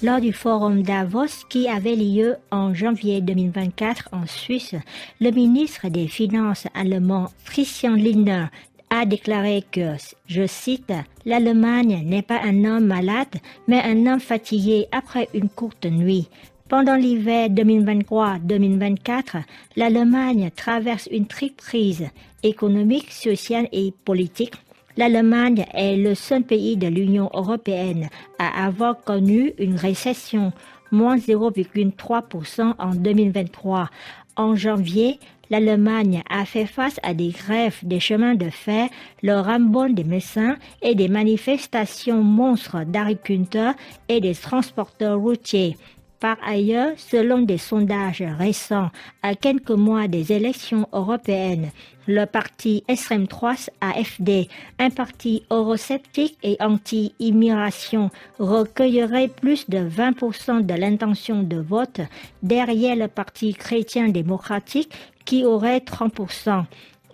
Lors du forum Davos qui avait lieu en janvier 2024 en Suisse, le ministre des Finances allemand Christian Lindner a déclaré que, je cite, « L'Allemagne n'est pas un homme malade, mais un homme fatigué après une courte nuit ». Pendant l'hiver 2023-2024, l'Allemagne traverse une triple crise économique, sociale et politique. L'Allemagne est le seul pays de l'Union européenne à avoir connu une récession, moins 0,3% en 2023. En janvier, l'Allemagne a fait face à des grèves des chemins de fer, le ras-le-bol des médecins et des manifestations monstres d'agriculteurs et des transporteurs routiers. Par ailleurs, selon des sondages récents, à quelques mois des élections européennes, le parti extrême droite AfD, un parti eurosceptique et anti-immigration, recueillerait plus de 20% de l'intention de vote derrière le parti chrétien-démocratique qui aurait 30%.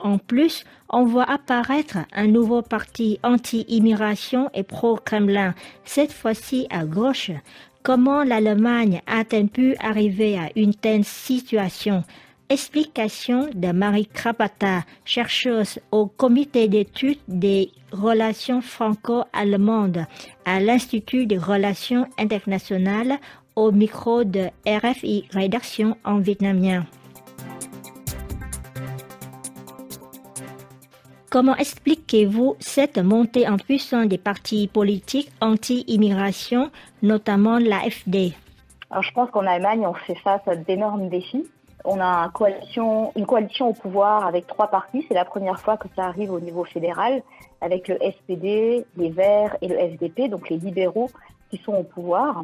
En plus, on voit apparaître un nouveau parti anti-immigration et pro-Kremlin, cette fois-ci à gauche. Comment l'Allemagne a-t-elle pu arriver à une telle situation? Explication de Marie Krapata, chercheuse au comité d'études des relations franco-allemandes à l'Institut des relations internationales au micro de RFI Rédaction en vietnamien. Comment expliquez-vous cette montée en puissance des partis politiques anti-immigration, notamment l'AfD? Alors, je pense qu'en Allemagne, on fait face à d'énormes défis. On a une coalition au pouvoir avec 3 partis. C'est la première fois que ça arrive au niveau fédéral, avec le SPD, les Verts et le FDP, donc les libéraux qui sont au pouvoir.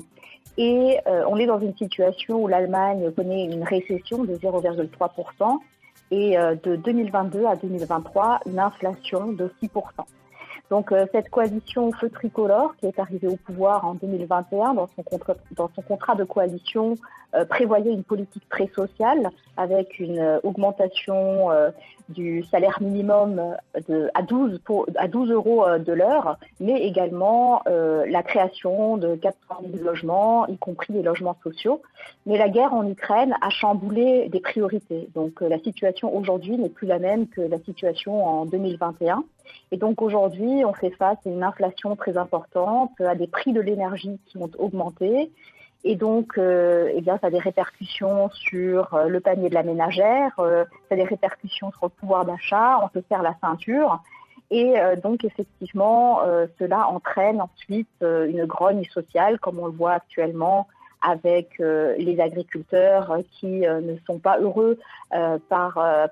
Et on est dans une situation où l'Allemagne connaît une récession de 0,3%. Et de 2022 à 2023, une inflation de 6%. Donc cette coalition feu tricolore qui est arrivée au pouvoir en 2021 dans son contrat de coalition prévoyait une politique très sociale avec une augmentation du salaire minimum à 12 euros de l'heure, mais également la création de 400 000 logements, y compris les logements sociaux. Mais la guerre en Ukraine a chamboulé des priorités. Donc la situation aujourd'hui n'est plus la même que la situation en 2021. Et donc aujourd'hui, on fait face à une inflation très importante, à des prix de l'énergie qui ont augmenté. Et donc, ça a des répercussions sur le panier de la ménagère, ça a des répercussions sur le pouvoir d'achat, on se serre la ceinture. Et donc, effectivement, cela entraîne ensuite une grogne sociale, comme on le voit actuellement avec les agriculteurs qui ne sont pas heureux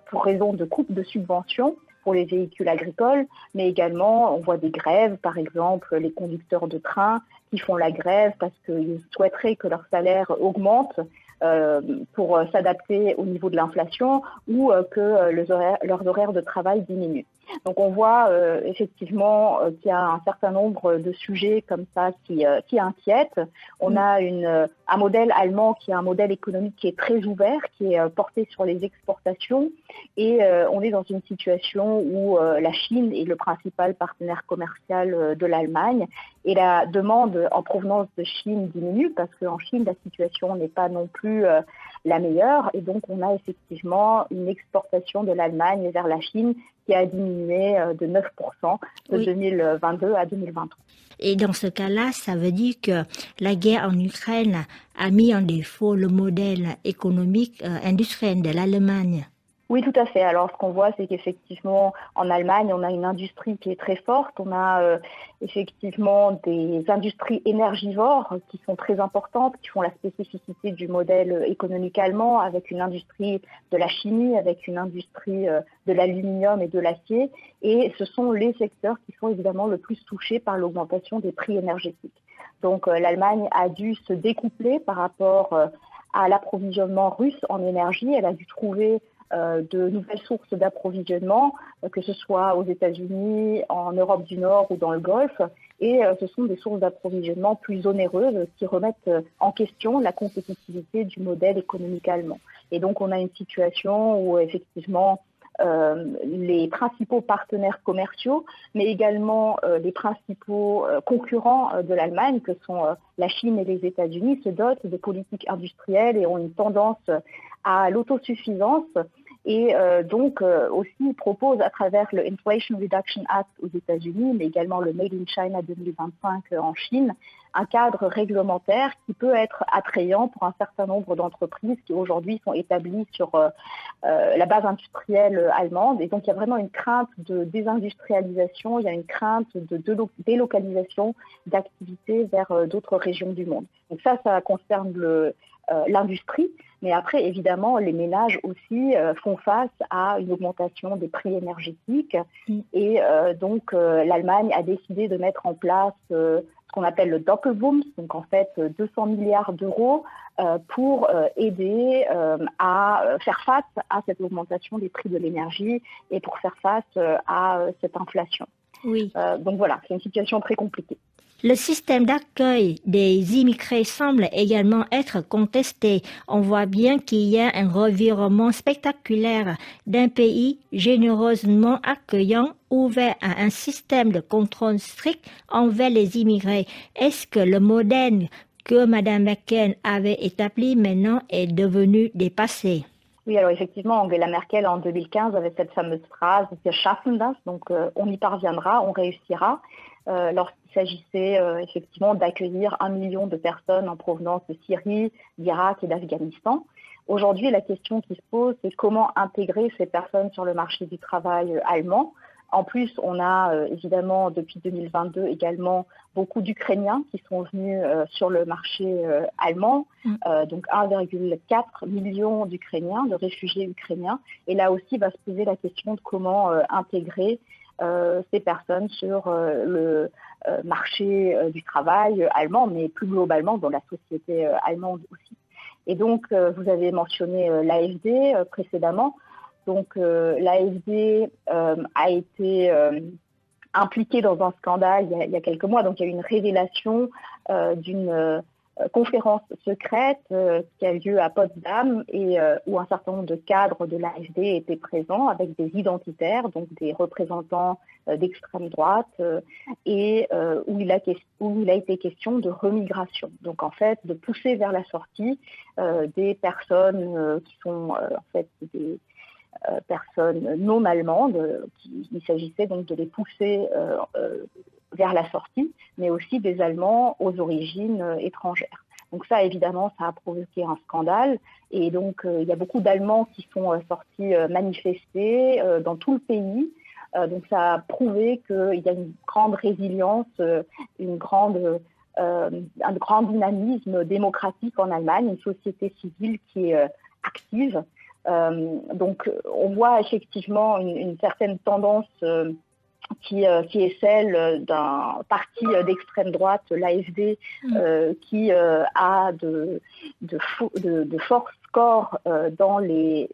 pour raison de coupe de subventions pour les véhicules agricoles, mais également on voit des grèves, par exemple les conducteurs de train qui font la grève parce qu'ils souhaiteraient que leur salaire augmente pour s'adapter au niveau de l'inflation ou que leurs horaires de travail diminuent. Donc on voit effectivement qu'il y a un certain nombre de sujets comme ça qui inquiètent. On a un modèle allemand qui est un modèle économique qui est très ouvert, qui est porté sur les exportations et on est dans une situation où la Chine est le principal partenaire commercial de l'Allemagne et la demande en provenance de Chine diminue parce qu'en Chine la situation n'est pas non plus la meilleure et donc on a effectivement une exportation de l'Allemagne vers la Chine qui a diminué de 9% de 2022 à 2023. Et dans ce cas-là, ça veut dire que la guerre en Ukraine a mis en défaut le modèle économique industriel de l'Allemagne. Oui, tout à fait. Alors, ce qu'on voit, c'est qu'effectivement, en Allemagne, on a une industrie qui est très forte. On a effectivement des industries énergivores qui sont très importantes, qui font la spécificité du modèle économique allemand, avec une industrie de la chimie, avec une industrie de l'aluminium et de l'acier. Et ce sont les secteurs qui sont évidemment le plus touchés par l'augmentation des prix énergétiques. Donc, l'Allemagne a dû se découpler par rapport à l'approvisionnement russe en énergie. Elle a dû trouver de nouvelles sources d'approvisionnement, que ce soit aux États-Unis, en Europe du Nord ou dans le Golfe. Et ce sont des sources d'approvisionnement plus onéreuses qui remettent en question la compétitivité du modèle économique allemand. Et donc, on a une situation où, effectivement, les principaux partenaires commerciaux, mais également les principaux concurrents de l'Allemagne, que sont la Chine et les États-Unis, se dotent de politiques industrielles et ont une tendance à l'autosuffisance. Et donc aussi propose à travers le Inflation Reduction Act aux États-Unis, mais également le Made in China 2025 en Chine, un cadre réglementaire qui peut être attrayant pour un certain nombre d'entreprises qui aujourd'hui sont établies sur la base industrielle allemande. Et donc il y a vraiment une crainte de désindustrialisation, il y a une crainte de délocalisation d'activités vers d'autres régions du monde. Donc ça concerne l'industrie. Mais après, évidemment, les ménages aussi font face à une augmentation des prix énergétiques. Et donc, l'Allemagne a décidé de mettre en place ce qu'on appelle le Doppelbums, donc en fait 200 milliards d'euros pour aider à faire face à cette augmentation des prix de l'énergie et pour faire face à cette inflation. Oui. Donc voilà, c'est une situation très compliquée. Le système d'accueil des immigrés semble également être contesté. On voit bien qu'il y a un revirement spectaculaire d'un pays généreusement accueillant, ouvert à un système de contrôle strict envers les immigrés. Est-ce que le modèle que Mme Merkel avait établi maintenant est devenu dépassé? Oui, alors effectivement, Angela Merkel en 2015 avait cette fameuse phrase « Wir schaffen das », donc on y parviendra, on réussira, lorsqu'il s'agissait effectivement d'accueillir 1 million de personnes en provenance de Syrie, d'Irak et d'Afghanistan. Aujourd'hui, la question qui se pose, c'est comment intégrer ces personnes sur le marché du travail allemand. En plus, on a évidemment depuis 2022 également beaucoup d'Ukrainiens qui sont venus sur le marché allemand, donc 1,4 million d'Ukrainiens, de réfugiés ukrainiens. Et là aussi va se poser la question de comment intégrer ces personnes sur le marché du travail allemand, mais plus globalement dans la société allemande aussi. Et donc, vous avez mentionné l'AfD précédemment. Donc, l'AfD a été impliquée dans un scandale il y a quelques mois. Donc, il y a eu une révélation d'une conférence secrète qui a lieu à Potsdam et où un certain nombre de cadres de l'AfD étaient présents avec des identitaires, donc des représentants d'extrême droite, et où il a été question de remigration. Donc, en fait, de pousser vers la sortie des personnes qui sont en fait des personnes non allemandes. Il s'agissait donc de les pousser vers la sortie, mais aussi des Allemands aux origines étrangères. Donc ça, évidemment, ça a provoqué un scandale. Et donc, il y a beaucoup d'Allemands qui sont sortis manifester dans tout le pays. Donc ça a prouvé qu'il y a une grande résilience, un grand dynamisme démocratique en Allemagne, une société civile qui est active. Donc, on voit effectivement une certaine tendance qui est celle d'un parti d'extrême droite, l'AfD, qui a de forts scores dans les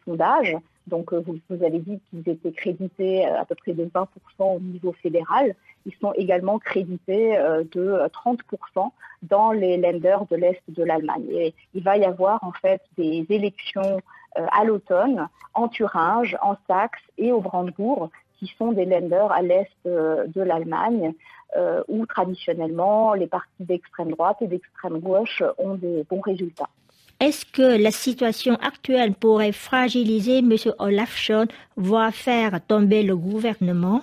sondages. Donc, vous avez dit qu'ils étaient crédités à peu près de 20% au niveau fédéral. Ils sont également crédités de 30% dans les Länder de l'Est de l'Allemagne. Et il va y avoir en fait des élections à l'automne en Thuringe, en Saxe et au Brandebourg, qui sont des Länder à l'est de l'Allemagne, où traditionnellement les partis d'extrême droite et d'extrême gauche ont des bons résultats. Est-ce que la situation actuelle pourrait fragiliser M. Olaf Scholz, voire faire tomber le gouvernement?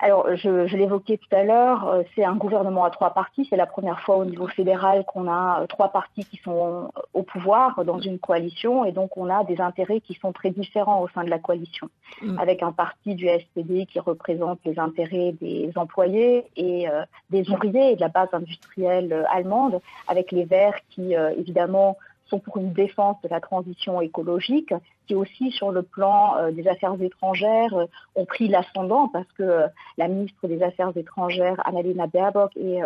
Alors, je l'évoquais tout à l'heure, c'est un gouvernement à 3 partis. C'est la première fois au niveau fédéral qu'on a 3 partis qui sont au pouvoir dans une coalition. Et donc, on a des intérêts qui sont très différents au sein de la coalition. Avec un parti du SPD qui représente les intérêts des employés et des ouvriers et de la base industrielle allemande. Avec les Verts qui, évidemment, sont pour une défense de la transition écologique, qui aussi sur le plan des affaires étrangères ont pris l'ascendant parce que la ministre des Affaires étrangères, Annalena Baerbock, est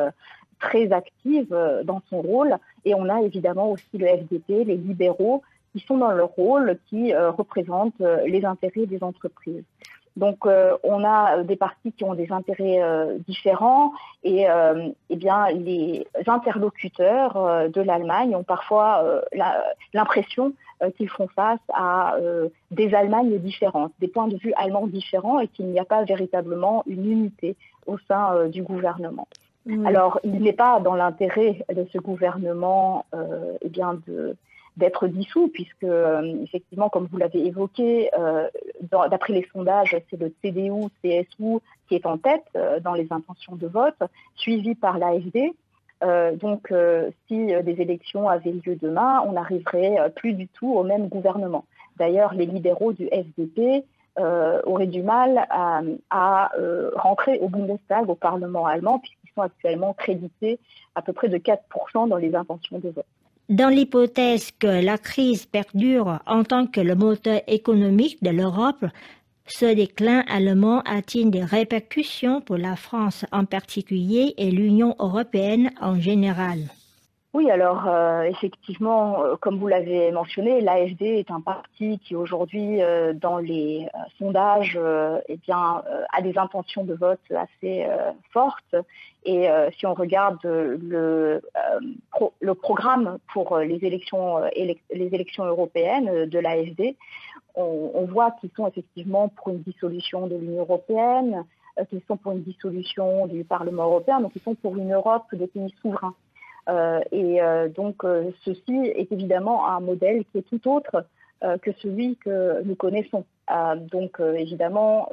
très active dans son rôle. Et on a évidemment aussi le FDP, les libéraux, qui sont dans leur rôle, qui représentent les intérêts des entreprises. Donc, on a des partis qui ont des intérêts différents et bien, les interlocuteurs de l'Allemagne ont parfois l'impression qu'ils font face à des Allemagnes différentes, des points de vue allemands différents et qu'il n'y a pas véritablement une unité au sein du gouvernement. Oui. Alors, il n'est pas dans l'intérêt de ce gouvernement d'être dissous, puisque effectivement, comme vous l'avez évoqué, d'après les sondages, c'est le CDU-CSU qui est en tête dans les intentions de vote, suivi par l'AfD. Donc, si des élections avaient lieu demain, on n'arriverait plus du tout au même gouvernement. D'ailleurs, les libéraux du FDP auraient du mal à rentrer au Bundestag, au Parlement allemand, puisqu'ils sont actuellement crédités à peu près de 4% dans les intentions de vote. Dans l'hypothèse que la crise perdure en tant que le moteur économique de l'Europe, ce déclin allemand a-t-il des répercussions pour la France en particulier et l'Union européenne en général? Oui, alors effectivement, comme vous l'avez mentionné, l'AfD est un parti qui aujourd'hui, dans les sondages, a des intentions de vote assez fortes. Et si on regarde le programme pour les élections européennes de l'AfD, on voit qu'ils sont effectivement pour une dissolution de l'Union européenne, qu'ils sont pour une dissolution du Parlement européen, donc ils sont pour une Europe de pays souverains. Donc, ceci est évidemment un modèle qui est tout autre que celui que nous connaissons. Donc, évidemment,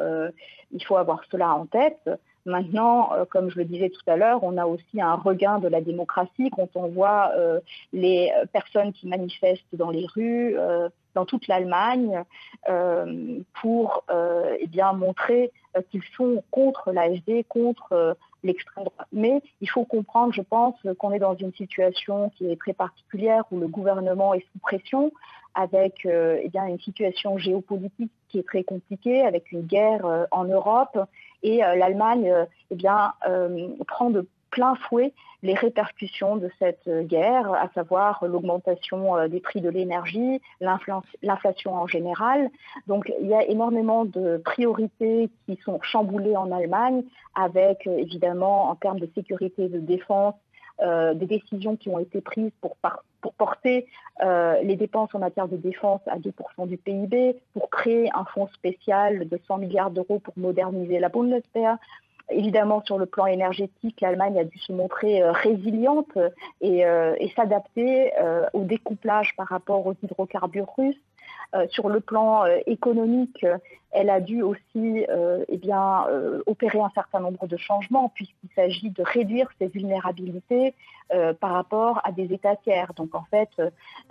il faut avoir cela en tête. Maintenant, comme je le disais tout à l'heure, on a aussi un regain de la démocratie quand on voit les personnes qui manifestent dans les rues, dans toute l'Allemagne, pour montrer qu'ils sont contre l'AfD, contre l'extrême droite. Mais il faut comprendre, je pense, qu'on est dans une situation qui est très particulière où le gouvernement est sous pression, avec une situation géopolitique qui est très compliquée, avec une guerre en Europe, et l'Allemagne prend de plein fouet les répercussions de cette guerre, à savoir l'augmentation des prix de l'énergie, l'inflation en général. Donc il y a énormément de priorités qui sont chamboulées en Allemagne, avec évidemment en termes de sécurité et de défense, des décisions qui ont été prises pour porter les dépenses en matière de défense à 2% du PIB, pour créer un fonds spécial de 100 milliards d'euros pour moderniser la Bundeswehr. Évidemment, sur le plan énergétique, l'Allemagne a dû se montrer résiliente et s'adapter au découplage par rapport aux hydrocarbures russes. Sur le plan économique, elle a dû aussi opérer un certain nombre de changements puisqu'il s'agit de réduire ses vulnérabilités par rapport à des États tiers. Donc en fait,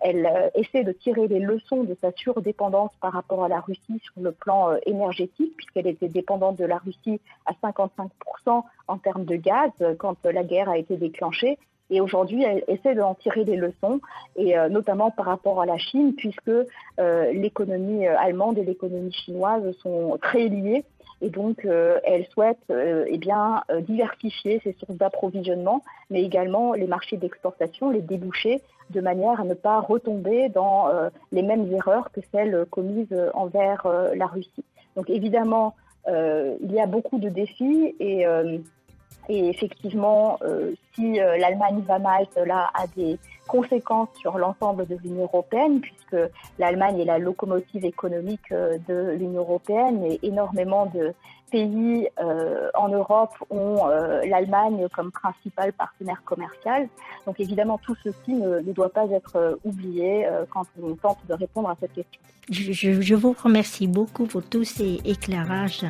elle essaie de tirer les leçons de sa surdépendance par rapport à la Russie sur le plan énergétique, puisqu'elle était dépendante de la Russie à 55% en termes de gaz quand la guerre a été déclenchée. Et aujourd'hui, elle essaie d'en tirer des leçons, et notamment par rapport à la Chine, puisque l'économie allemande et l'économie chinoise sont très liées. Et donc, elle souhaite diversifier ses sources d'approvisionnement, mais également les marchés d'exportation, les débouchés, de manière à ne pas retomber dans les mêmes erreurs que celles commises envers la Russie. Donc évidemment, il y a beaucoup de défis et effectivement, si l'Allemagne va mal, cela a des conséquences sur l'ensemble de l'Union européenne, puisque l'Allemagne est la locomotive économique de l'Union européenne et énormément de pays en Europe ont l'Allemagne comme principal partenaire commercial. Donc évidemment, tout ceci ne doit pas être oublié quand on tente de répondre à cette question. Je vous remercie beaucoup pour tous ces éclairages.